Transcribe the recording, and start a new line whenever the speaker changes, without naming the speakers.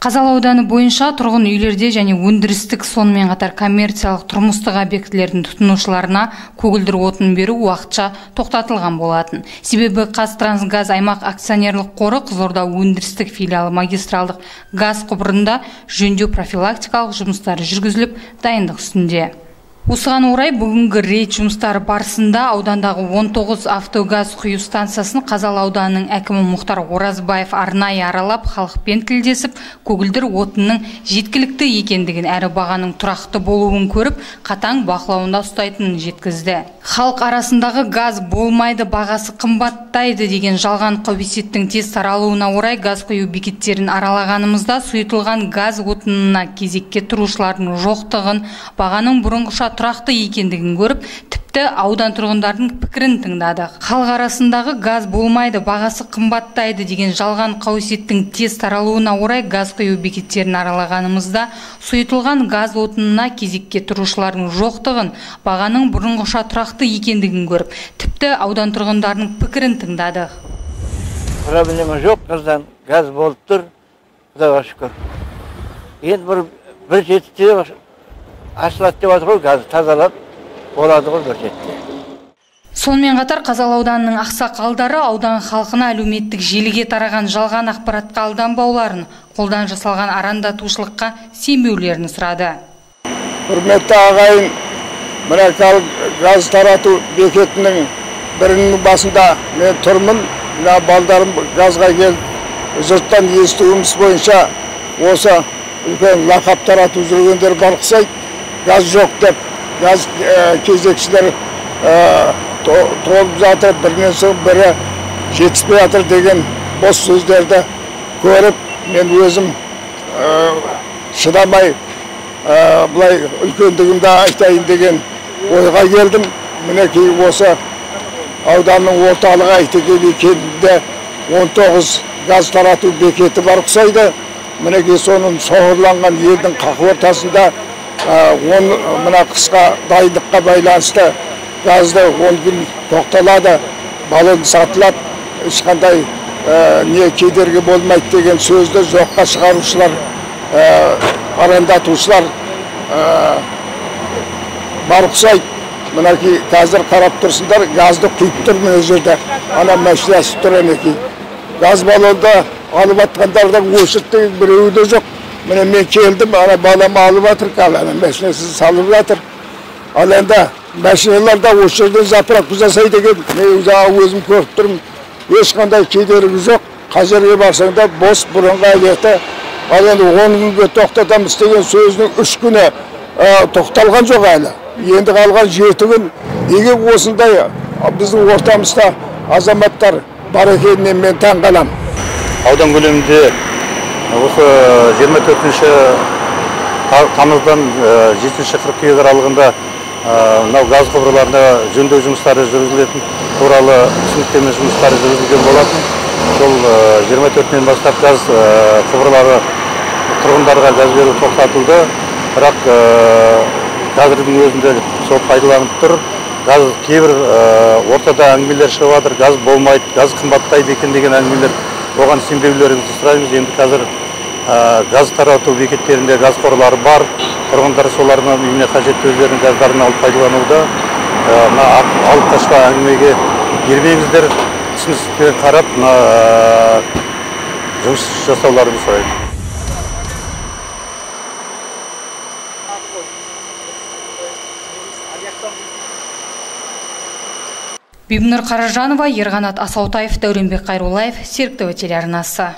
Қазалы ауданы бойынша тұрғын үйлерде және өндірістік сонымен қатар коммерциялық тұрмыстық объектілердің тұтынушыларына көгілдір отын беру уақытша тоқтатылған болатын. Себебі Қазтрансгаз аймақ акционерлік қоры Қызылорда өндірістік филиалы магистралдық газ құбырында жөндеу профилактикалық жұмыстары жүргізіліп, дайындық үстінде. Осыған орай бүгінгі рейд жұмыстары барысында аудандағы 19 автогаз құю станциясын Қазалы ауданының әкімі Мұхтар Оразбаев арнайы аралап, халықпен тілдесіп, көгілдір отынның жеткілікті екендігін әрі бағаның тұрақты болуын көріп, қатаң бақылауында ұстайтынын жеткізді. Халық арасындағы газ болмайды, бағасы қымбаттайды деген жалған қауесеттің тез таралуына орай газ құю бекеттерін аралағанымызда сұйытылған газ отынына кезекке тұрушылардың жоқтығын, бағаның бұрынғыша тұрақты екендігін көріп, тіпті аудан тұрғындардың пікірін тыңдадық. Халық арасындағы газ болмайды, бағасы қымбаттайды деген жалған қауесеттің тез таралуына орай газ құю бекеттерін аралағанымызда сұйытылған газ отынына кезекке тұрушылардың жоқтығын, бағаның бұрынғыша тұрақты екендігін көріп, тіпті аудан тұрғындарының пікірін тыңдадық.
Проблема жоқ, қаздан газ болып тұр, Құдайға шүкір. Енді бір жетіде ашылады деп жатыр ғой, газ тазалап болады ғой бір жетіде.
Сонымен қатар Қазалы ауданының ақсақалдары аудан халқына әлеуметтік желіге тараған жалған ақпаратқа алданбауларын, қолдан жасалған арандатушылыққа сенбеулерін сұрады.
Құрметті ағайын, мына газ тарату бекетінің бірінің басында мен тұрмын. Мына балдарым газға келіп, жұрттан естуіміз бойынша осы үлкен лақап тарату жүргендер балқысайды. Газ жоқ деп, газ кезекшілер толып жатыр, бірінен соң бірі жетіспей жатыр деген бос сөздерді көріп, мен өзім шыдамай бұлай үлкендігімді айтайын деген ойға келдім. Мінекей осы ауданның орталығы Айтекелі кентінде 19 газ тарату бекеті бар ұқсайды. Мінекей соның соғырланған елдің қақ ортасында мына қысқа дайындыққа байланысты газды 10 күн тоқталады, балон сатылады, ешқандай не кедергі болмайды деген сөзді жоққа шығарушылар, арандатушылар бар ұқсайды. Мінекей қазір қарап тұрсыңдар, газды құйып тұр мына жерде, ана машинасы тұр әнекей. Газ балонды алып атқандардан өшіртті біреуі де жоқ. Міне мен келдім, ана балам алып атыр, ана машинасы салып жатыр. Ал енді машиналарда осы жерден запырак жасай деген, мен өзім көріп тұрмын, ешқандай кедергі жоқ. Қазірге барсаңда бос бұрынғы әлеті, ал енді 10 күнге тоқтатамыз деген сөзінің 3 күні тоқталған жоқ әлі. Енді қалған 7 күн, неге осындай біздің ортамызда азаматтар бар екеніне мен таң қалам.
Аудан көлемінде осы 24 тамыздан 7 қыркүйек аралығында мынау газ құбырларына жөндеу жұмыстары жүргізілетін туралы түсініктеме жұмыстары жүргізілген болатын. Сол 24-нен бастап газ құбырлары тұрғындарға газ беру тоқтатылды. Бірақ қазірдің өзінде сол пайдаланып тұр. Газ кейбір ортада әңгімелер шығып жатыр, газ болмайды, газ қымбаттайды екен деген әңгімелер. Оған сенбеулеріңізді сұраймыз. Енді қазір газ тарату бекеттерінде газ қорлары бар. Тұрғындар соларынан үйіне қажетті өздерінің газдарын алып пайдалануда. Алып қашпа әңгімеге ермеңіздер, түсіністікпен қарап, жұмыс жасауларыңызды сұраймыз.
Бибінұр Қаражанова, Ерғанат Асаутаев, Дәуренбек Қайрулаев, Серіктөбе телеарнасы.